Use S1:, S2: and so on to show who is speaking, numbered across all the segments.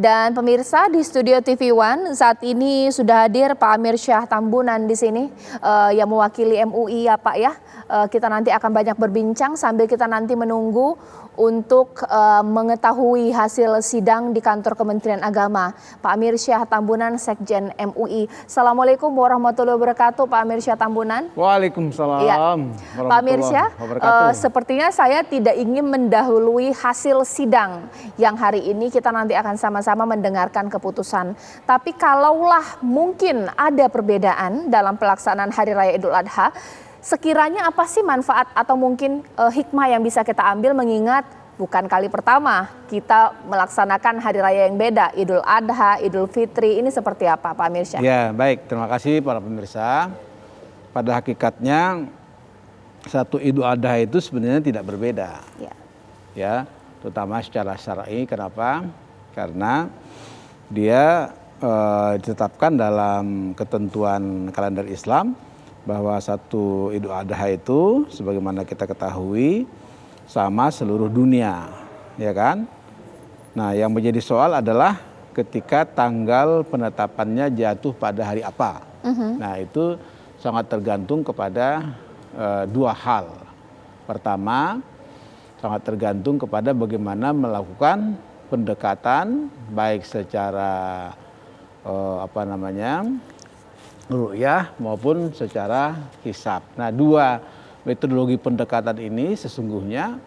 S1: Dan pemirsa di studio TV One saat ini sudah hadir Pak Amir Syah Tambunan di sini yang mewakili MUI ya Pak ya. Kita nanti akan banyak berbincang sambil kita nanti menunggu untuk mengetahui hasil sidang di kantor Kementerian Agama. Pak Amir Syah Tambunan Sekjen MUI. Assalamualaikum warahmatullahi wabarakatuh Pak Amir Syah Tambunan.
S2: Waalaikumsalam.
S1: Ya. Pak Amir Syah, sepertinya saya tidak ingin mendahului hasil sidang yang hari ini kita nanti akan sama-sama mendengarkan keputusan. Tapi kalaulah mungkin ada perbedaan dalam pelaksanaan Hari Raya Idul Adha, sekiranya apa sih manfaat atau mungkin hikmah yang bisa kita ambil mengingat bukan kali pertama kita melaksanakan Hari Raya yang beda, Idul Adha, Idul Fitri, ini seperti apa Pak Amir Syah?
S2: Ya baik, terima kasih para pemirsa. Pada hakikatnya satu Idul Adha itu sebenarnya tidak berbeda. Ya, terutama secara syar'i. Kenapa? Karena dia ditetapkan dalam ketentuan kalender Islam bahwa satu Idul Adha itu sebagaimana kita ketahui sama seluruh dunia, ya kan? Nah, yang menjadi soal adalah ketika tanggal penetapannya jatuh pada hari apa. Nah, itu sangat tergantung kepada dua hal. Pertama, sangat tergantung kepada bagaimana melakukan pendekatan baik secara ru'yah maupun secara hisab. Nah, dua metodologi pendekatan ini sesungguhnya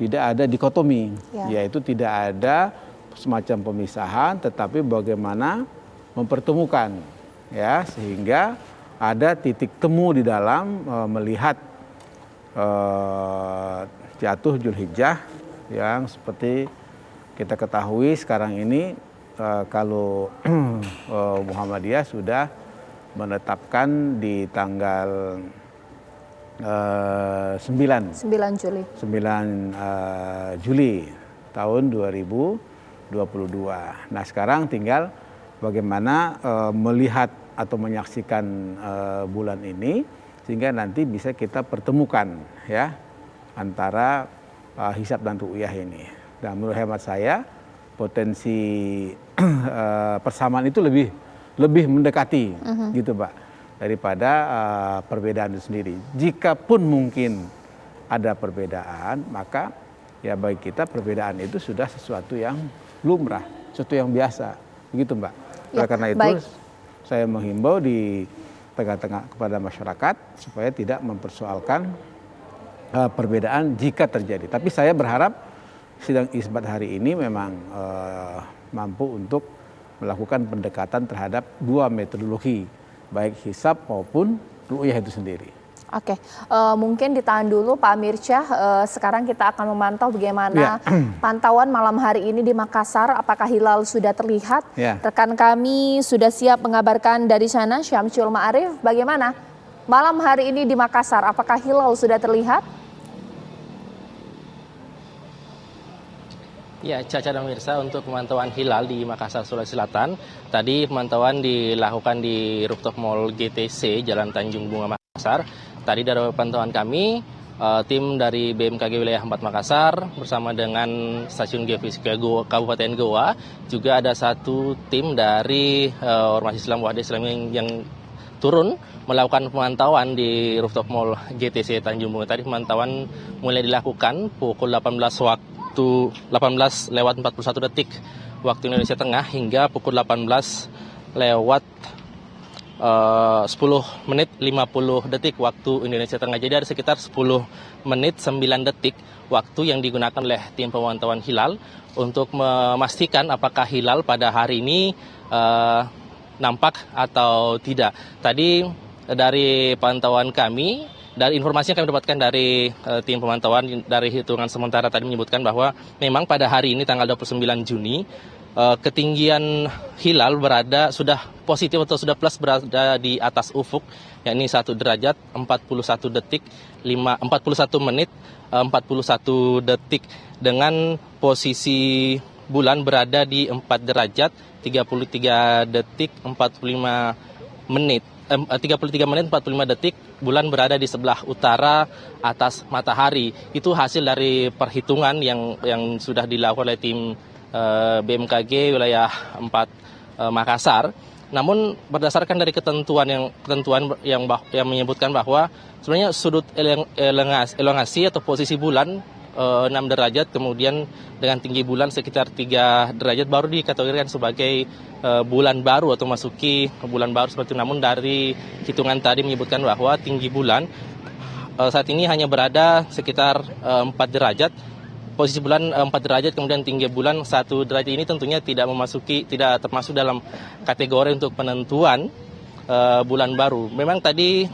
S2: tidak ada dikotomi, yaitu tidak ada semacam pemisahan, tetapi bagaimana mempertemukan, ya, sehingga ada titik temu di dalam melihat jatuh Zulhijjah yang seperti kita ketahui sekarang ini kalau Muhammadiyah sudah menetapkan di tanggal 9 Juli tahun 2022. Nah, sekarang tinggal bagaimana melihat atau menyaksikan bulan ini sehingga nanti bisa kita pertemukan ya antara hisab dan ru'yah ini. Dan menurut hemat saya potensi persamaan itu lebih mendekati gitu Pak daripada perbedaan itu sendiri. Jikapun mungkin ada perbedaan, maka ya bagi kita perbedaan itu sudah sesuatu yang lumrah, sesuatu yang biasa, begitu Mbak. Ya, karena itu baik. Saya menghimbau di tengah-tengah kepada masyarakat supaya tidak mempersoalkan perbedaan jika terjadi. Tapi saya berharap sidang isbat hari ini memang mampu untuk melakukan pendekatan terhadap dua metodologi, baik hisab maupun ru'yah itu sendiri.
S1: Oke, mungkin ditahan dulu Pak Amir Syah. Sekarang kita akan memantau bagaimana pantauan malam hari ini di Makassar. Apakah hilal sudah terlihat? Rekan kami sudah siap mengabarkan dari sana, Syamsul Ma'arif. Bagaimana malam hari ini di Makassar? Apakah hilal sudah terlihat?
S3: Ya, Caca dan Mirsa, untuk pemantauan hilal di Makassar, Sulawesi Selatan. Tadi pemantauan dilakukan di rooftop Mall GTC, Jalan Tanjung Bunga Makassar. Tadi dari pantauan kami, tim dari BMKG Wilayah 4 Makassar bersama dengan Stasiun Geofisika Kabupaten Goa. Juga ada satu tim dari Ormas Islam Wahda Islam yang turun melakukan pemantauan di rooftop Mall GTC Tanjung Bunga. Tadi pemantauan mulai dilakukan pukul 18:41 waktu Indonesia Tengah hingga pukul 18:10:50 waktu Indonesia Tengah. Jadi ada sekitar 10 menit 9 detik waktu yang digunakan oleh tim pemantauan hilal untuk memastikan apakah hilal pada hari ini nampak atau tidak. Tadi dari pantauan kami, dari informasi yang kami dapatkan dari tim pemantauan dari hitungan sementara tadi menyebutkan bahwa memang pada hari ini tanggal 29 Juni ketinggian hilal sudah positif atau sudah plus berada di atas ufuk, yakni 1 derajat 41 menit 41 detik dengan posisi bulan berada di 4 derajat 33 detik 45 menit 45 detik, bulan berada di sebelah utara atas matahari. Itu hasil dari perhitungan yang sudah dilakukan oleh tim BMKG wilayah 4 Makassar. Namun berdasarkan dari ketentuan yang menyebutkan bahwa sebenarnya sudut elongasi atau posisi bulan 6 derajat, kemudian dengan tinggi bulan sekitar 3 derajat baru dikategorikan sebagai bulan baru atau masuki bulan baru seperti itu. Namun dari hitungan tadi menyebutkan bahwa tinggi bulan saat ini hanya berada sekitar 4 derajat. Posisi bulan 4 derajat, kemudian tinggi bulan 1 derajat ini tentunya tidak termasuk dalam kategori untuk penentuan bulan baru. Memang tadi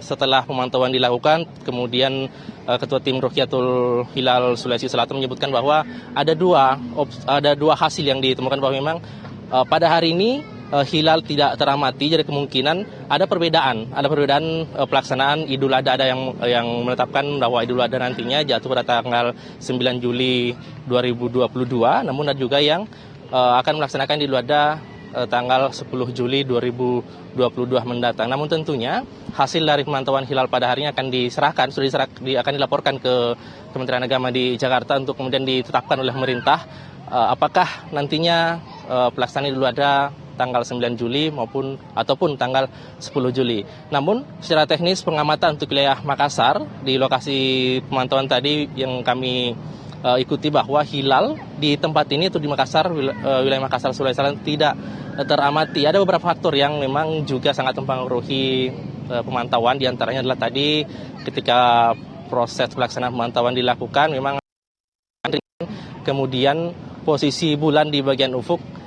S3: setelah pemantauan dilakukan, kemudian Ketua Tim Rukyatul Hilal Sulawesi Selatan menyebutkan bahwa ada dua hasil yang ditemukan bahwa memang pada hari ini hilal tidak teramati, jadi kemungkinan ada perbedaan pelaksanaan Idul Adha. Ada yang menetapkan bahwa Idul Adha nantinya jatuh pada tanggal 9 Juli 2022, namun ada juga yang akan melaksanakan Idul Adha tanggal 10 Juli 2022 mendatang. Namun tentunya hasil dari pemantauan hilal pada harinya akan akan dilaporkan ke Kementerian Agama di Jakarta untuk kemudian ditetapkan oleh pemerintah apakah nantinya pelaksanaan Idul Adha tanggal 9 Juli ataupun tanggal 10 Juli. Namun secara teknis pengamatan untuk wilayah Makassar di lokasi pemantauan tadi yang kami ikuti bahwa hilal di tempat ini atau di Makassar, wilayah Makassar Sulawesi Selatan tidak teramati. Ada beberapa faktor yang memang juga sangat mempengaruhi pemantauan, di antaranya adalah tadi ketika proses pelaksanaan pemantauan dilakukan memang kemudian posisi bulan di bagian ufuk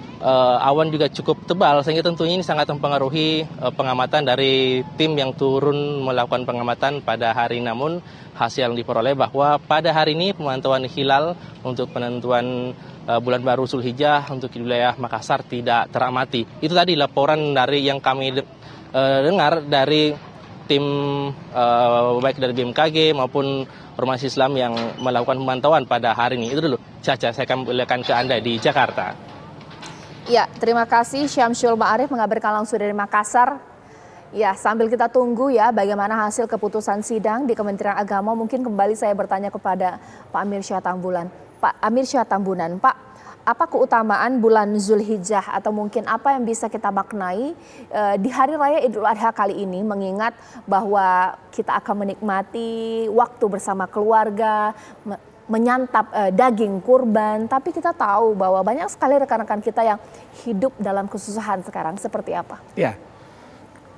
S3: awan juga cukup tebal, sehingga tentunya ini sangat mempengaruhi pengamatan dari tim yang turun melakukan pengamatan pada hari. Namun hasil yang diperoleh bahwa pada hari ini pemantauan hilal untuk penentuan bulan baru Zulhijjah untuk wilayah Makassar tidak teramati. Itu tadi laporan dari yang kami dengar dari tim baik dari BMKG maupun Ormas Islam yang melakukan pemantauan pada hari ini. Itu dulu, Caca, saya akan kembalikan ke Anda di Jakarta.
S1: Ya, terima kasih Syamsul Ma'arif mengabarkan langsung dari Makassar. Ya, sambil kita tunggu ya bagaimana hasil keputusan sidang di Kementerian Agama, mungkin kembali saya bertanya kepada Pak Amir Syah Tambunan. Pak, apa keutamaan bulan Zulhijjah atau mungkin apa yang bisa kita maknai di Hari Raya Idul Adha kali ini, mengingat bahwa kita akan menikmati waktu bersama keluarga, menyantap daging kurban, tapi kita tahu bahwa banyak sekali rekan-rekan kita yang hidup dalam kesusahan sekarang. Seperti apa? Ya,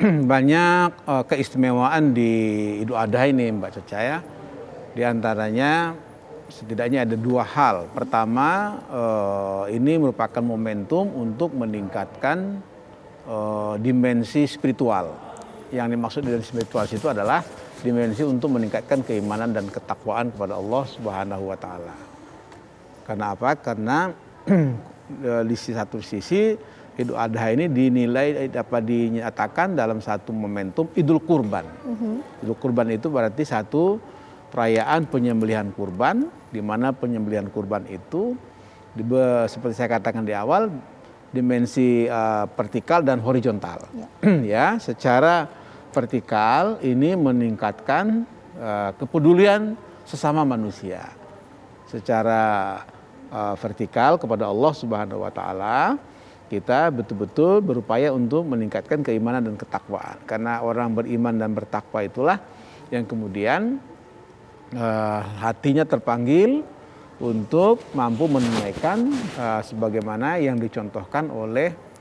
S2: banyak keistimewaan di Idul Adha ini, Mbak Caca ya. Di antaranya setidaknya ada 2 hal. Pertama, ini merupakan momentum untuk meningkatkan dimensi spiritual. Yang dimaksud dari spiritual itu adalah dimensi untuk meningkatkan keimanan dan ketakwaan kepada Allah Subhanahu wa taala. Karena apa? Karena di satu sisi Idul Adha ini dinilai dapat dinyatakan dalam satu momentum Idul Kurban. Idul Kurban itu berarti satu perayaan penyembelihan kurban, di mana penyembelihan kurban itu seperti saya katakan di awal, dimensi vertikal dan horizontal. Ya, secara vertikal ini meningkatkan kepedulian sesama manusia. Secara vertikal kepada Allah Subhanahu wa taala, kita betul-betul berupaya untuk meningkatkan keimanan dan ketakwaan. Karena orang beriman dan bertakwa itulah yang kemudian hatinya terpanggil untuk mampu menunaikan sebagaimana yang dicontohkan oleh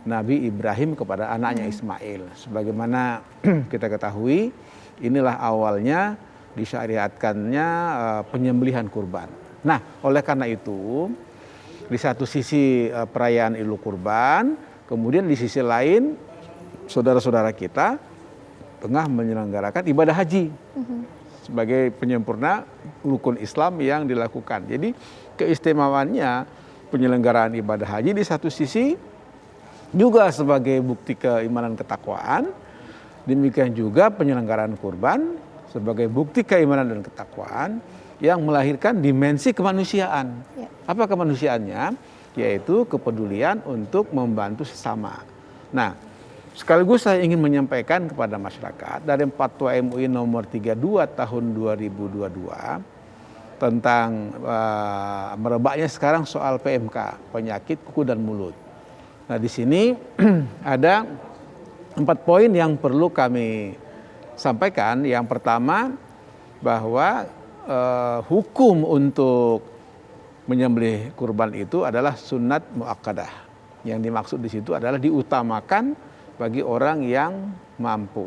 S2: Nabi Ibrahim kepada anaknya Ismail. Sebagaimana kita ketahui, inilah awalnya disyariatkannya penyembelihan kurban. Nah, oleh karena itu, di satu sisi perayaan Idul Kurban, kemudian di sisi lain saudara-saudara kita tengah menyelenggarakan ibadah haji sebagai penyempurna rukun Islam yang dilakukan. Jadi keistimewaannya penyelenggaraan ibadah haji di satu sisi juga sebagai bukti keimanan ketakwaan, demikian juga penyelenggaraan kurban sebagai bukti keimanan dan ketakwaan yang melahirkan dimensi kemanusiaan. Apa kemanusiaannya? Yaitu kepedulian untuk membantu sesama. Nah, sekaligus saya ingin menyampaikan kepada masyarakat dari Fatwa MUI nomor 32 tahun 2022 tentang merebaknya sekarang soal PMK, penyakit kuku dan mulut. Nah, di sini ada 4 poin yang perlu kami sampaikan. Yang pertama, bahwa hukum untuk menyembelih kurban itu adalah sunat muakkadah. Yang dimaksud di situ adalah diutamakan bagi orang yang mampu.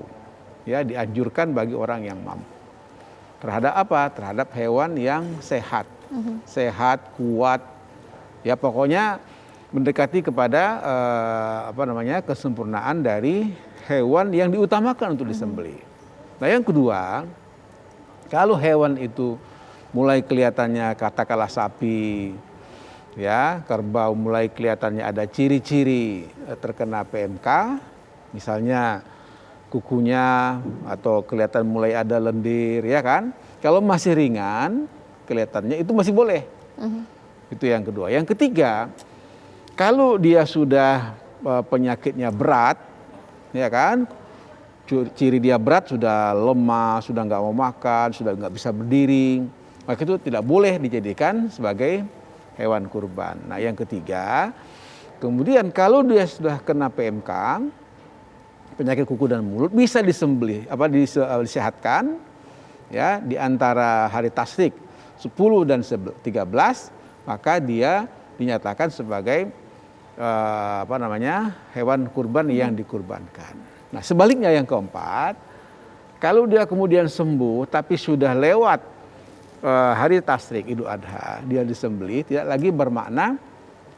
S2: Ya, dianjurkan bagi orang yang mampu. Terhadap apa? Terhadap hewan yang sehat. Sehat, kuat. Ya, pokoknya mendekati kepada kesempurnaan dari hewan yang diutamakan untuk disembelih. Nah, yang kedua, kalau hewan itu mulai kelihatannya katakanlah sapi, ya, kerbau, mulai kelihatannya ada ciri-ciri terkena PMK, misalnya kukunya atau kelihatan mulai ada lendir, ya kan? Kalau masih ringan, kelihatannya itu masih boleh. Itu yang kedua. Yang ketiga, kalau dia sudah penyakitnya berat, ya kan? Ciri dia berat, sudah lemah, sudah nggak mau makan, sudah nggak bisa berdiri, maka itu tidak boleh dijadikan sebagai hewan kurban. Nah, yang ketiga, kemudian kalau dia sudah kena PMK, penyakit kuku dan mulut, bisa disembelih, disehatkan, ya, di antara hari tasyrik 10 dan 13, maka dia dinyatakan sebagai hewan kurban yang dikurbankan. Nah, sebaliknya yang keempat, kalau dia kemudian sembuh tapi sudah lewat hari tasyrik Idul Adha, dia disembelih, tidak lagi bermakna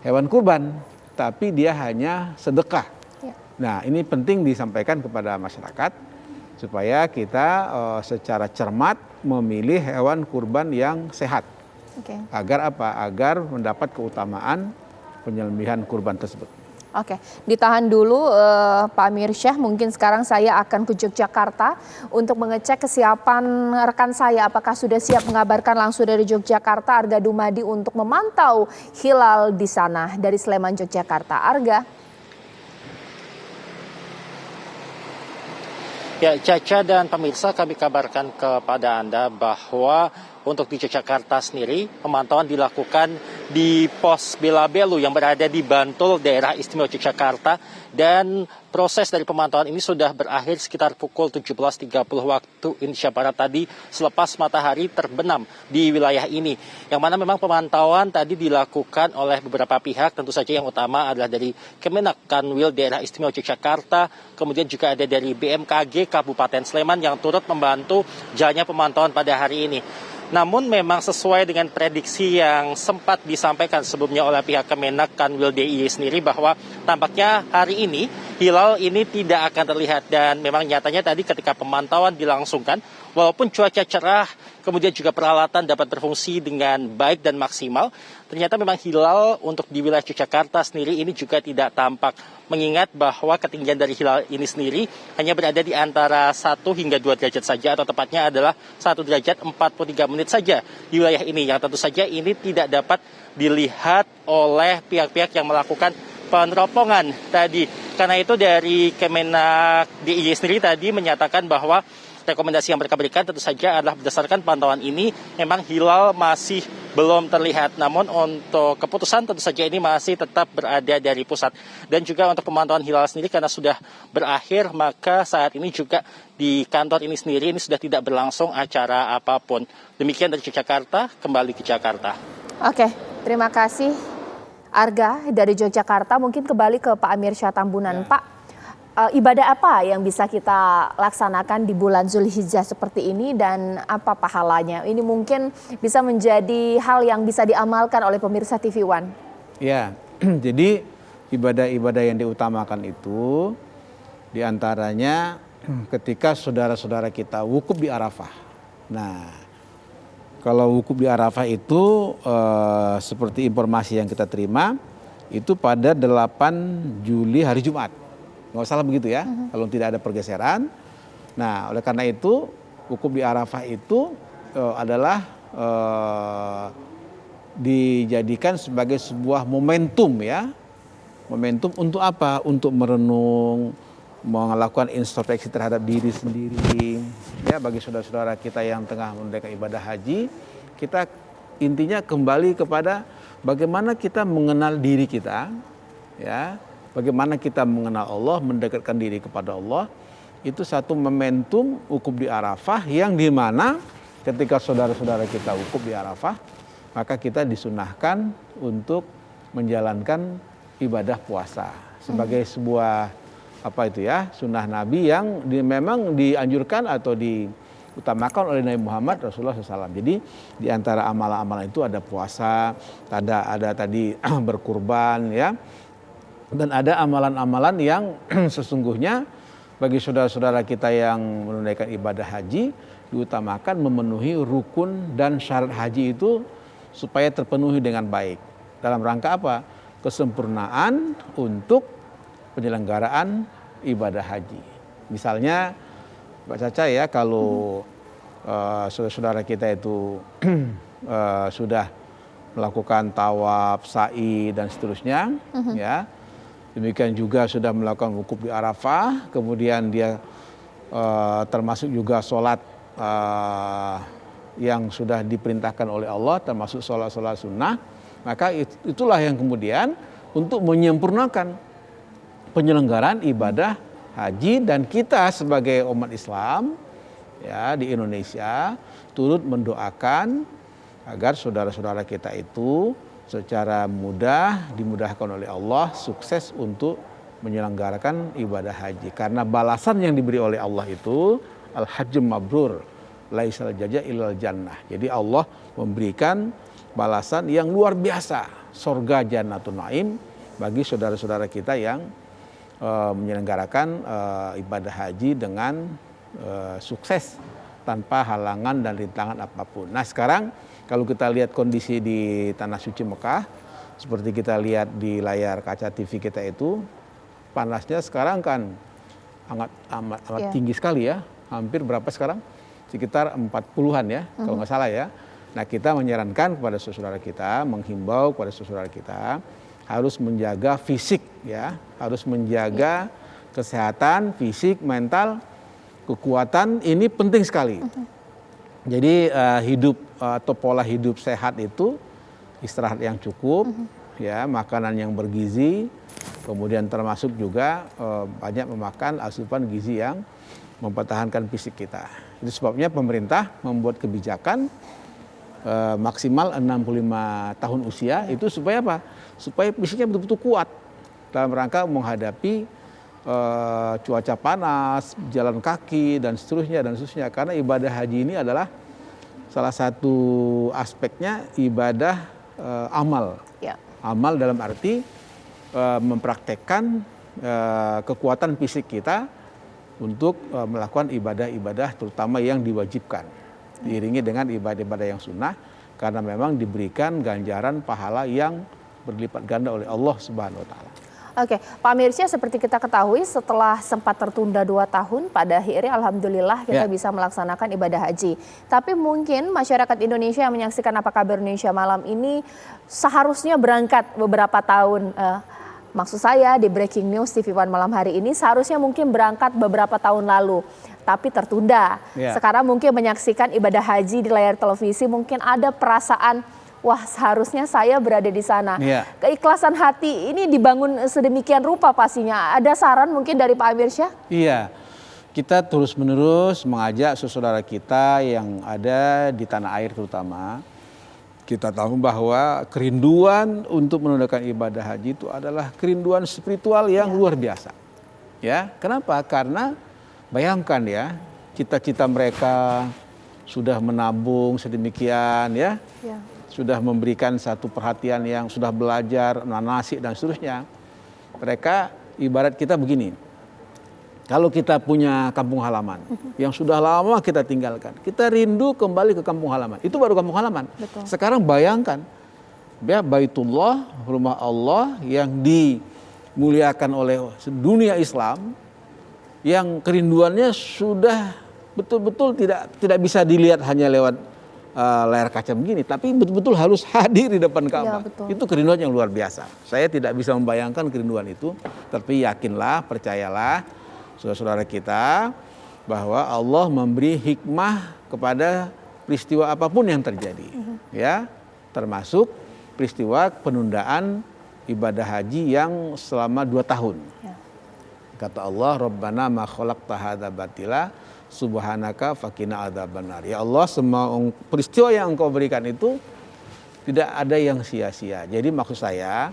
S2: hewan kurban, tapi dia hanya sedekah. Ya. Nah, ini penting disampaikan kepada masyarakat supaya kita secara cermat memilih hewan kurban yang sehat. Okay. Agar apa? Agar mendapat keutamaan penyembelihan kurban tersebut.
S1: Oke, ditahan dulu Pak Amir Syah, mungkin sekarang saya akan ke Yogyakarta untuk mengecek kesiapan rekan saya apakah sudah siap mengabarkan langsung dari Yogyakarta, Arga Dumadi, untuk memantau hilal di sana dari Sleman, Yogyakarta. Arga.
S3: Ya, Caca dan pemirsa, kami kabarkan kepada Anda bahwa untuk di Yogyakarta sendiri, pemantauan dilakukan di pos Bela-Belu yang berada di Bantul, daerah istimewa Yogyakarta. Dan proses dari pemantauan ini sudah berakhir sekitar pukul 17.30 waktu Indonesia Barat tadi, selepas matahari terbenam di wilayah ini. Yang mana memang pemantauan tadi dilakukan oleh beberapa pihak, tentu saja yang utama adalah dari Kemenak Kanwil Daerah Istimewa Yogyakarta, kemudian juga ada dari BMKG Kabupaten Sleman yang turut membantu jalannya pemantauan pada hari ini. Namun memang sesuai dengan prediksi yang sempat disampaikan sebelumnya oleh pihak Kemenak Kanwil DIY sendiri, bahwa tampaknya hari ini hilal ini tidak akan terlihat. Dan memang nyatanya tadi ketika pemantauan dilangsungkan, walaupun cuaca cerah, kemudian juga peralatan dapat berfungsi dengan baik dan maksimal, ternyata memang hilal untuk di wilayah Yogyakarta sendiri ini juga tidak tampak. Mengingat bahwa ketinggian dari hilal ini sendiri hanya berada di antara 1 hingga 2 derajat saja, atau tepatnya adalah 1 derajat 43 menit saja di wilayah ini, yang tentu saja ini tidak dapat dilihat oleh pihak-pihak yang melakukan peneropongan tadi. Karena itu dari Kemenak DIY sendiri tadi menyatakan bahwa rekomendasi yang mereka berikan tentu saja adalah berdasarkan pantauan ini memang hilal masih belum terlihat. Namun untuk keputusan tentu saja ini masih tetap berada dari pusat. Dan juga untuk pemantauan hilal sendiri karena sudah berakhir, maka saat ini juga di kantor ini sendiri ini sudah tidak berlangsung acara apapun. Demikian dari Yogyakarta, kembali ke Jakarta.
S1: Oke, terima kasih Arga dari Yogyakarta. Mungkin kembali ke Pak Amir Syah Tambunan. Ya. Pak, ibadah apa yang bisa kita laksanakan di bulan Zulhijjah seperti ini dan apa pahalanya? Ini mungkin bisa menjadi hal yang bisa diamalkan oleh pemirsa TV One.
S2: Ya, jadi ibadah-ibadah yang diutamakan itu diantaranya ketika saudara-saudara kita wukuf di Arafah. Nah, kalau wukuf di Arafah itu seperti informasi yang kita terima, itu pada 8 Juli hari Jumat. Nggak salah begitu ya, kalau tidak ada pergeseran. Nah, oleh karena itu wukuf di Arafah itu adalah dijadikan sebagai sebuah momentum ya. Momentum untuk apa? Untuk merenung, melakukan introspeksi terhadap diri sendiri. Ya, bagi saudara-saudara kita yang tengah menunaikan ibadah haji, kita intinya kembali kepada bagaimana kita mengenal diri kita, ya, bagaimana kita mengenal Allah, mendekatkan diri kepada Allah. Itu satu momentum wukuf di Arafah yang dimana ketika saudara-saudara kita wukuf di Arafah, maka kita disunahkan untuk menjalankan ibadah puasa sebagai sebuah sunnah Nabi yang memang dianjurkan atau diutamakan oleh Nabi Muhammad Rasulullah SAW. Jadi di antara amalan-amalan itu ada puasa, ada tadi berkurban, ya, dan ada amalan-amalan yang sesungguhnya bagi saudara-saudara kita yang menunaikan ibadah haji diutamakan memenuhi rukun dan syarat haji itu supaya terpenuhi dengan baik. Dalam rangka apa? Kesempurnaan untuk penyelenggaraan ibadah haji. Misalnya Mbak Caca, ya, kalau saudara-saudara kita itu sudah melakukan tawaf, sa'i dan seterusnya, ya. Demikian juga sudah melakukan wukuf di Arafah, kemudian dia termasuk juga sholat yang sudah diperintahkan oleh Allah, termasuk sholat-sholat sunnah, maka itulah yang kemudian untuk menyempurnakan penyelenggaraan ibadah haji, dan kita sebagai umat Islam, ya, di Indonesia turut mendoakan agar saudara-saudara kita itu secara mudah dimudahkan oleh Allah sukses untuk menyelenggarakan ibadah haji, karena balasan yang diberi oleh Allah itu al-hajjum mabrur laisal jaza illal jannah. Jadi Allah memberikan balasan yang luar biasa, surga Jannatul Naim bagi saudara-saudara kita yang menyelenggarakan ibadah haji dengan sukses tanpa halangan dan rintangan apapun. Nah, sekarang kalau kita lihat kondisi di Tanah Suci Mekah, seperti kita lihat di layar kaca TV kita itu, panasnya sekarang kan amat tinggi sekali, ya. Hampir berapa sekarang? Sekitar 40-an, ya, kalau nggak salah, ya. Nah, kita menyarankan kepada saudara kita, menghimbau kepada saudara kita harus menjaga fisik, ya, harus menjaga kesehatan fisik, mental, kekuatan, ini penting sekali. Jadi hidup atau pola hidup sehat itu istirahat yang cukup, ya, makanan yang bergizi, kemudian termasuk juga banyak memakan asupan gizi yang mempertahankan fisik kita. Itu sebabnya pemerintah membuat kebijakan maksimal 65 tahun usia itu supaya apa? Supaya fisiknya betul-betul kuat dalam rangka menghadapi cuaca panas, jalan kaki dan seterusnya. Karena ibadah haji ini adalah salah satu aspeknya ibadah amal. Ya. Amal dalam arti mempraktekkan kekuatan fisik kita untuk melakukan ibadah-ibadah terutama yang diwajibkan, diiringi dengan ibadah-ibadah yang sunnah, karena memang diberikan ganjaran pahala yang berlipat ganda oleh Allah Subhanahu wa taala.
S1: Oke, Pak Mirsya, seperti kita ketahui setelah sempat tertunda 2 tahun, pada akhirnya alhamdulillah kita bisa melaksanakan ibadah haji. Tapi mungkin masyarakat Indonesia yang menyaksikan Apa Kabar Indonesia malam ini seharusnya berangkat beberapa tahun. Maksud saya di Breaking News TV One malam hari ini seharusnya mungkin berangkat beberapa tahun lalu, tapi tertunda. Sekarang mungkin menyaksikan ibadah haji di layar televisi, mungkin ada perasaan, wah seharusnya saya berada di sana. Keikhlasan hati ini dibangun sedemikian rupa pastinya. Ada saran mungkin dari Pak Mirsya?
S2: Iya, kita terus menerus mengajak saudara kita yang ada di tanah air terutama. Kita tahu bahwa kerinduan untuk menunaikan ibadah haji itu adalah kerinduan spiritual yang luar biasa. Ya, kenapa? Karena bayangkan, ya, cita-cita mereka sudah menabung sedemikian, ya. Sudah memberikan satu perhatian yang sudah belajar manasik dan seterusnya. Mereka ibarat kita begini. Kalau kita punya kampung halaman yang sudah lama kita tinggalkan, kita rindu kembali ke kampung halaman. Itu baru kampung halaman. Betul. Sekarang bayangkan, ya, Baitullah, rumah Allah yang dimuliakan oleh dunia Islam, yang kerinduannya sudah betul-betul tidak bisa dilihat hanya lewat layar kaca begini, tapi betul-betul harus hadir di depan Ka'bah. Itu kerinduan yang luar biasa. Saya tidak bisa membayangkan kerinduan itu, tapi yakinlah, percayalah, saudara-saudara kita, bahwa Allah memberi hikmah kepada peristiwa apapun yang terjadi. Ya, termasuk peristiwa penundaan ibadah haji yang selama 2 tahun.
S1: Ya.
S2: Kata Allah, Rabbana ma khalaqta hadza batila subhanaka faqina adzabannar. Ya Allah, semua peristiwa yang Engkau berikan itu tidak ada yang sia-sia. Jadi maksud saya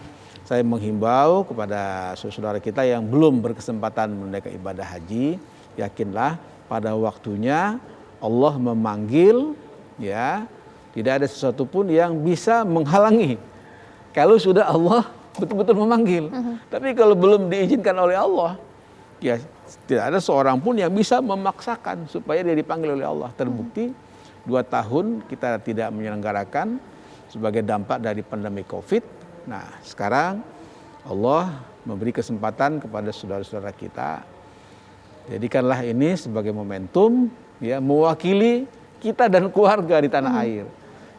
S2: menghimbau kepada saudara kita yang belum berkesempatan menunaikan ibadah haji, yakinlah pada waktunya Allah memanggil, ya, tidak ada sesuatu pun yang bisa menghalangi. Kalau sudah Allah betul-betul memanggil. Tapi kalau belum diizinkan oleh Allah, ya tidak ada seorang pun yang bisa memaksakan supaya dia dipanggil oleh Allah. Terbukti 2 tahun kita tidak menyelenggarakan sebagai dampak dari pandemi COVID. Nah, sekarang Allah memberi kesempatan kepada saudara-saudara kita. Jadikanlah ini sebagai momentum, ya, mewakili kita dan keluarga di tanah air,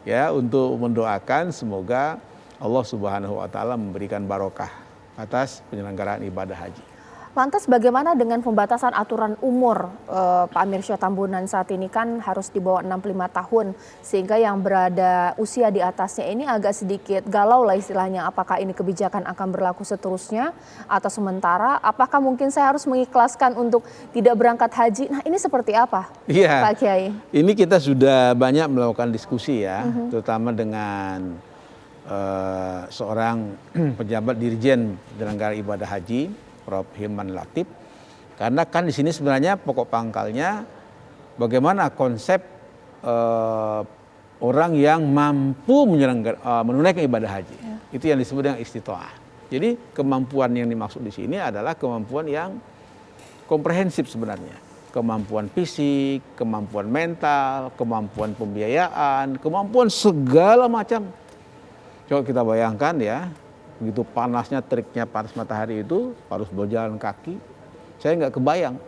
S2: ya, untuk mendoakan semoga Allah Subhanahu wa taala memberikan barokah atas penyelenggaraan ibadah haji.
S1: Lantas bagaimana dengan pembatasan aturan umur, Pak Amir Syah Tambunan? Saat ini kan harus di bawah 65 tahun, sehingga yang berada usia di atasnya ini agak sedikit galau lah istilahnya. Apakah ini kebijakan akan berlaku seterusnya atau sementara? Apakah mungkin saya harus mengikhlaskan untuk tidak berangkat haji? Nah, ini seperti apa,
S2: Iya,
S1: Pak Kiai?
S2: ini kita sudah banyak melakukan diskusi, ya, terutama dengan seorang pejabat dirjen penyelenggara ibadah haji, Prof. Hilman Latif. Karena kan di sini sebenarnya pokok pangkalnya bagaimana konsep orang yang mampu menunaikan ibadah haji. Ya. Itu yang disebut dengan istitoah. Jadi kemampuan yang dimaksud di sini adalah kemampuan yang komprehensif sebenarnya. Kemampuan fisik, kemampuan mental, kemampuan pembiayaan, kemampuan segala macam. Coba kita bayangkan, ya, begitu panasnya, teriknya panas matahari itu harus berjalan kaki. Saya nggak kebayang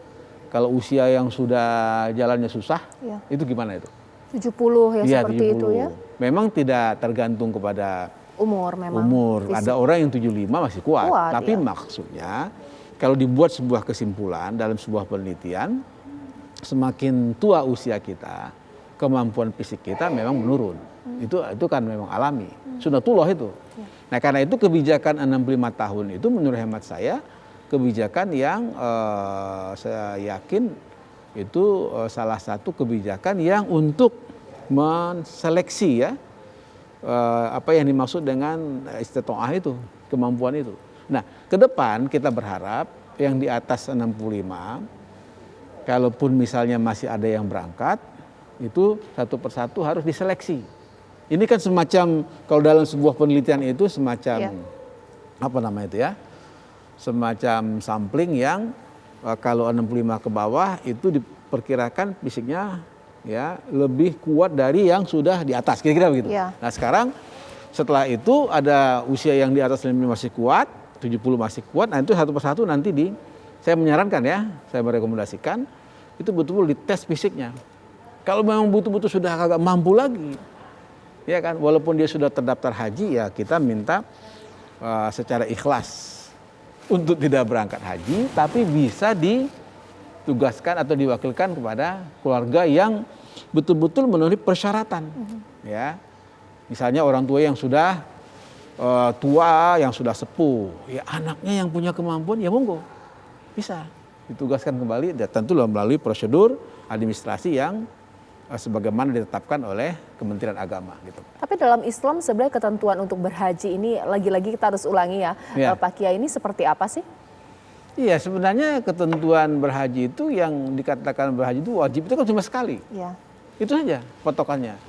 S2: kalau usia yang sudah jalannya susah, ya, itu gimana itu?
S1: 70 ya, ya seperti 70. Itu ya.
S2: Memang tidak tergantung kepada
S1: umur memang.
S2: Fisik. Ada orang yang 75 masih kuat tapi ya, maksudnya kalau dibuat sebuah kesimpulan dalam sebuah penelitian, semakin tua usia kita, kemampuan fisik kita memang menurun. Itu kan memang alami. Sunatullah itu. Ya. Nah, karena itu kebijakan 65 tahun itu menurut hemat saya kebijakan yang saya yakin itu salah satu kebijakan yang untuk menseleksi, ya, apa yang dimaksud dengan istitoah itu, kemampuan itu. Nah, ke depan kita berharap yang di atas 65, kalaupun misalnya masih ada yang berangkat, itu satu persatu harus diseleksi. Ini kan semacam, kalau dalam sebuah penelitian itu semacam, ya, apa namanya itu, ya, semacam sampling yang kalau 65 ke bawah itu diperkirakan fisiknya, ya, lebih kuat dari yang sudah di atas, kira-kira begitu. Ya. Nah, sekarang setelah itu ada usia yang di atas 65 masih kuat, 70 masih kuat. Nah, itu satu persatu nanti saya menyarankan, ya, saya merekomendasikan itu betul-betul dites fisiknya. Kalau memang betul-betul sudah agak mampu lagi, ya kan, walaupun dia sudah terdaftar haji, ya kita minta secara ikhlas untuk tidak berangkat haji, tapi bisa ditugaskan atau diwakilkan kepada keluarga yang betul-betul memenuhi persyaratan. Ya, misalnya orang tua yang sudah tua, yang sudah sepuh, ya anaknya yang punya kemampuan, ya monggo bisa ditugaskan kembali, dan tentu melalui prosedur administrasi yang sebagaimana ditetapkan oleh Kementerian Agama, gitu.
S1: Tapi dalam Islam sebenarnya ketentuan untuk berhaji ini lagi-lagi kita harus ulangi, ya, Pak Kiai, ini seperti apa sih?
S2: Iya, sebenarnya ketentuan berhaji itu yang dikatakan berhaji itu wajib itu kan cuma sekali. Ya. Itu saja patokannya.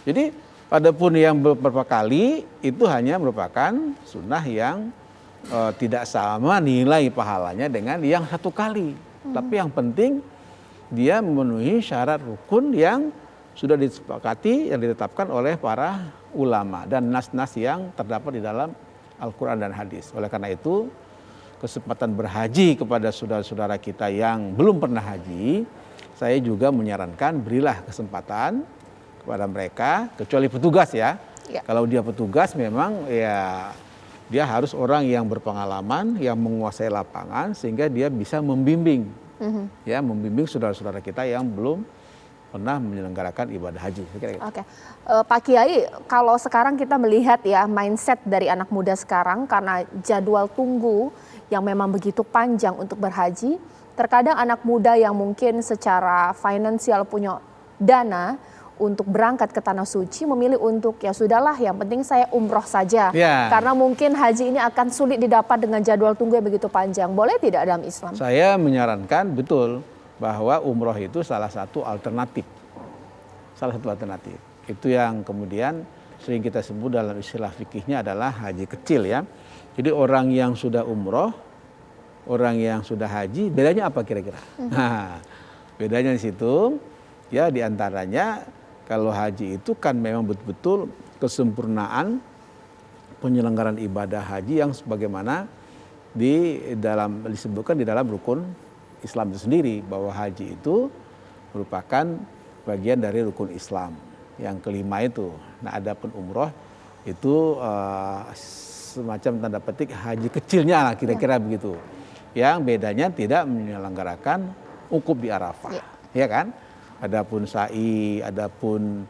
S2: Jadi adapun yang beberapa kali itu hanya merupakan sunnah yang tidak sama nilai pahalanya dengan yang satu kali. Tapi yang penting dia memenuhi syarat rukun yang sudah disepakati, yang ditetapkan oleh para ulama dan nas-nas yang terdapat di dalam Al-Quran dan hadis. Oleh karena itu, kesempatan berhaji kepada saudara-saudara kita yang belum pernah haji, saya juga menyarankan berilah kesempatan kepada mereka, kecuali petugas, ya. Kalau dia petugas memang ya dia harus orang yang berpengalaman, yang menguasai lapangan sehingga dia bisa membimbing. Ya, membimbing saudara-saudara kita yang belum pernah menyelenggarakan ibadah haji.
S1: Oke, Pak Kiai, kalau sekarang kita melihat ya mindset dari anak muda sekarang karena jadwal tunggu yang memang begitu panjang untuk berhaji, terkadang anak muda yang mungkin secara finansial punya dana untuk berangkat ke Tanah Suci memilih untuk ya sudahlah yang penting saya umroh saja. Karena mungkin haji ini akan sulit didapat dengan jadwal tunggu yang begitu panjang. Boleh tidak dalam Islam?
S2: Saya menyarankan betul bahwa umroh itu salah satu alternatif. Salah satu alternatif. Itu yang kemudian sering kita sebut dalam istilah fikihnya adalah haji kecil ya. Jadi orang yang sudah umroh, orang yang sudah haji, bedanya apa kira-kira? Nah, bedanya di situ ya diantaranya kalau haji itu kan memang betul-betul kesempurnaan penyelenggaraan ibadah haji yang sebagaimana disebutkan di dalam rukun Islam itu sendiri, bahwa haji itu merupakan bagian dari rukun Islam yang kelima itu. Nah, adapun umroh itu semacam tanda petik haji kecilnya lah kira-kira begitu. Yang bedanya tidak menyelenggarakan wukuf di Arafah, ya kan? Adapun sa'i, adapun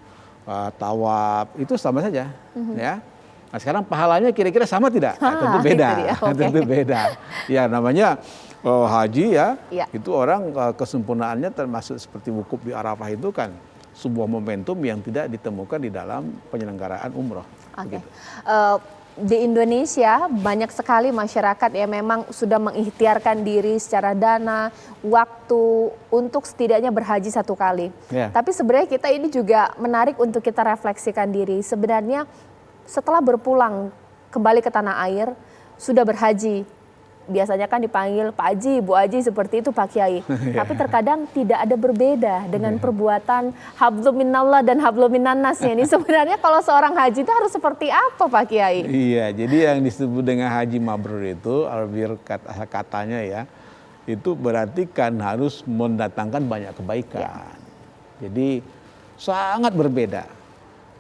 S2: tawaf itu sama saja, ya. Nah, sekarang pahalanya kira-kira sama tidak? Tentu beda, tentu beda. Ya namanya haji ya, itu orang kesempurnaannya termasuk seperti wukuf di Arafah itu kan sebuah momentum yang tidak ditemukan di dalam penyelenggaraan umroh. Gitu.
S1: Di Indonesia banyak sekali masyarakat yang memang sudah mengikhtiarkan diri secara dana, waktu untuk setidaknya berhaji satu kali. Tapi sebenarnya kita ini juga menarik untuk kita refleksikan diri. Sebenarnya setelah berpulang kembali ke tanah air, sudah berhaji. Biasanya kan dipanggil Pak Haji, Bu Haji seperti itu Pak Kiai. Tapi terkadang tidak ada berbeda dengan perbuatan hablum minallah dan hablum minannas ini. Sebenarnya kalau seorang haji itu harus seperti apa Pak Kiai?
S2: Iya, jadi yang disebut dengan haji mabrur itu, albir katanya ya, itu berarti kan harus mendatangkan banyak kebaikan. Jadi sangat berbeda,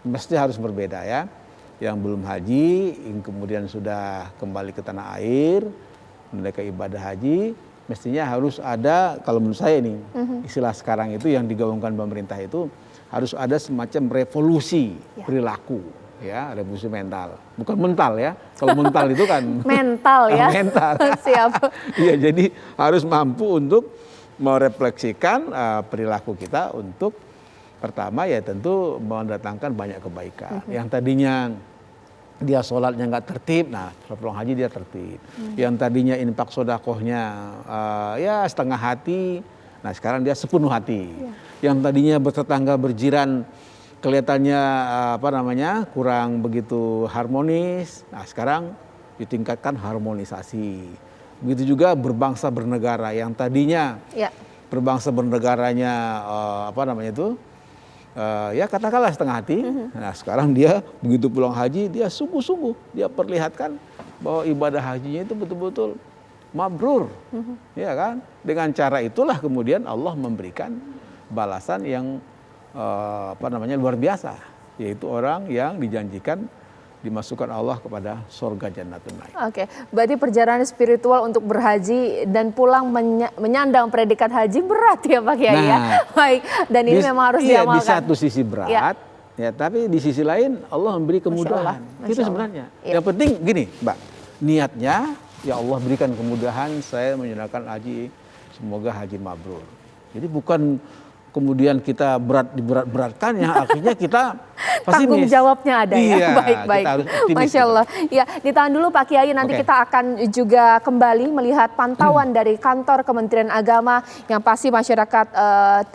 S2: mesti harus berbeda ya. Yang belum haji, yang kemudian sudah kembali ke tanah air, mereka ibadah haji, mestinya harus ada, kalau menurut saya ini, istilah sekarang itu yang digaungkan pemerintah itu, harus ada semacam revolusi perilaku, ya, revolusi mental. Bukan mental ya, kalau mental itu kan
S1: mental ya.
S2: Mental.
S1: Siap.
S2: Iya, jadi harus mampu untuk merefleksikan perilaku kita untuk pertama ya tentu mendatangkan banyak kebaikan. Yang tadinya dia sholatnya nggak tertib, nah pulang haji dia tertib. Yang tadinya infak sodakohnya ya setengah hati, nah sekarang dia sepenuh hati. Yang tadinya bertetangga berjiran kelihatannya kurang begitu harmonis, nah sekarang ditingkatkan harmonisasi. Begitu juga berbangsa bernegara, yang tadinya berbangsa bernegaranya ya katakanlah setengah hati. Nah sekarang dia begitu pulang haji dia sungguh-sungguh dia perlihatkan bahwa ibadah hajinya itu betul-betul mabrur, ya kan? Dengan cara itulah kemudian Allah memberikan balasan yang luar biasa, yaitu orang yang dijanjikan dimasukkan Allah kepada surga Jannatun Naim.
S1: Oke, berarti perjalanan spiritual untuk berhaji dan pulang menyandang predikat haji berat ya Pak Kiai ya. Baik, dan ini memang harus diamalkan.
S2: Di satu sisi berat, ya tapi di sisi lain Allah memberi kemudahan. Itu sebenarnya. Yang penting gini, Mbak, niatnya ya Allah berikan kemudahan saya menjalankan haji, semoga haji mabrur. Jadi bukan kemudian kita diberat-beratkan ya, akhirnya kita
S1: tanggung jawabnya ada ya. Baik-baik. Masya Allah. Ya, ditahan dulu Pak Kiai, nanti kita akan juga kembali melihat pantauan dari kantor Kementerian Agama yang pasti masyarakat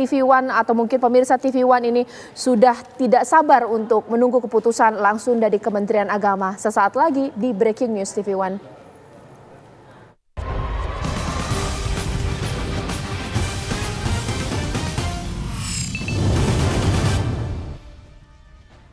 S1: TV One atau mungkin pemirsa TV One ini sudah tidak sabar untuk menunggu keputusan langsung dari Kementerian Agama. Sesaat lagi di Breaking News TV One.